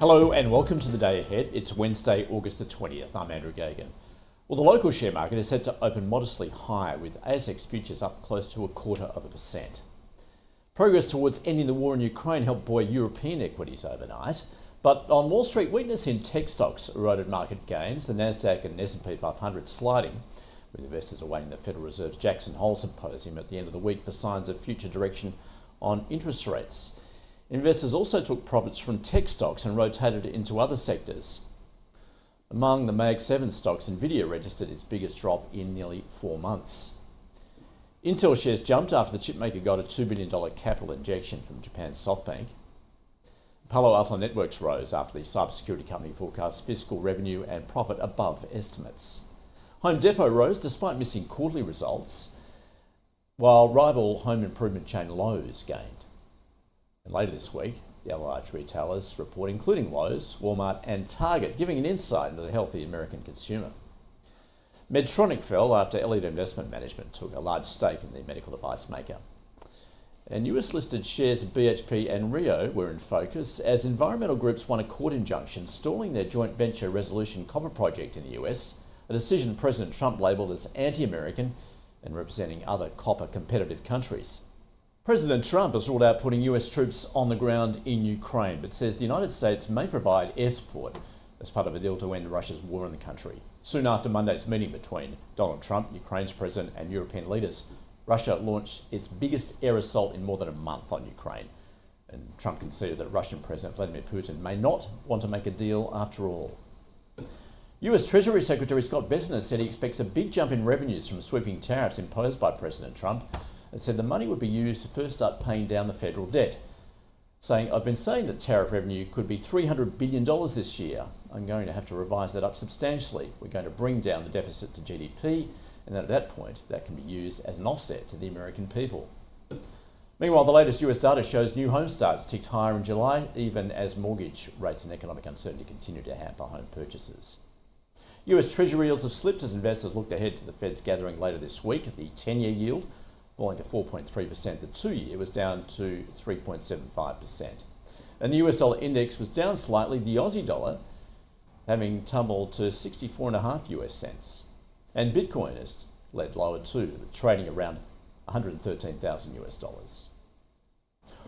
Hello and welcome to the day ahead. It's Wednesday, August the 20th. I'm Andrew Gagan. Well, the local share market is set to open modestly higher, with ASX futures up close to 0.25%. Progress towards ending the war in Ukraine helped buoy European equities overnight, but on Wall Street, weakness in tech stocks eroded market gains, the Nasdaq and S&P 500 sliding, with investors awaiting the Federal Reserve's Jackson Hole symposium at the end of the week for signs of future direction on interest rates. Investors also took profits from tech stocks and rotated it into other sectors. Among the Mag 7 stocks, Nvidia registered its biggest drop in nearly 4 months. Intel shares jumped after the chipmaker got a $2 billion capital injection from Japan's SoftBank. Palo Alto Networks rose after the cybersecurity company forecast fiscal revenue and profit above estimates. Home Depot rose despite missing quarterly results, while rival home improvement chain Lowe's gained. And later this week, the other large retailers report, including Lowe's, Walmart and Target, giving an insight into the healthy American consumer. Medtronic fell after Elliott Investment Management took a large stake in the medical device maker. And US-listed shares of BHP and Rio were in focus as environmental groups won a court injunction stalling their joint venture Resolution copper project in the US, a decision President Trump labelled as anti-American and representing other copper competitive countries. President Trump has ruled out putting US troops on the ground in Ukraine, but says the United States may provide air support as part of a deal to end Russia's war in the country. Soon after Monday's meeting between Donald Trump, Ukraine's president, and European leaders, Russia launched its biggest air assault in more than a month on Ukraine. And Trump conceded that Russian President Vladimir Putin may not want to make a deal after all. US Treasury Secretary Scott Bessent said he expects a big jump in revenues from sweeping tariffs imposed by President Trump, and said the money would be used to first start paying down the federal debt, saying, "I've been saying that tariff revenue could be $300 billion this year. I'm going to have to revise that up substantially. We're going to bring down the deficit to GDP, and then at that point, that can be used as an offset to the American people." Meanwhile, the latest US data shows new home starts ticked higher in July, even as mortgage rates and economic uncertainty continue to hamper home purchases. US Treasury yields have slipped as investors looked ahead to the Fed's gathering later this week. The 10-year yield falling to 4.3%. The 2-year was down to 3.75%. And the US dollar index was down slightly, the Aussie dollar having tumbled to 64.5 US cents. And Bitcoin has led lower too, trading around 113,000 US dollars.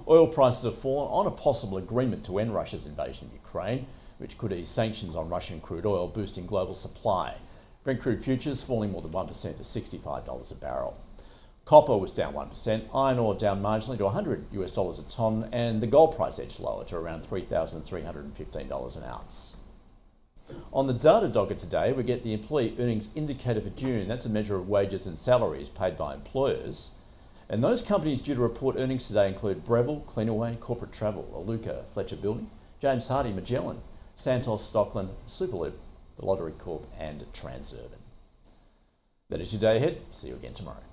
Oil prices have fallen on a possible agreement to end Russia's invasion of Ukraine, which could ease sanctions on Russian crude oil, boosting global supply. Brent crude futures falling more than 1% to $65 a barrel. Copper was down 1%, iron ore down marginally to $100 a tonne, and the gold price edged lower to around $3,315 an ounce. On the data docket today, we get the employee earnings indicator for June. That's a measure of wages and salaries paid by employers. And those companies due to report earnings today include Breville, Cleanaway, Corporate Travel, Aluka, Fletcher Building, James Hardie, Magellan, Santos, Stockland, Superloop, the Lottery Corp and Transurban. That is your day ahead. See you again tomorrow.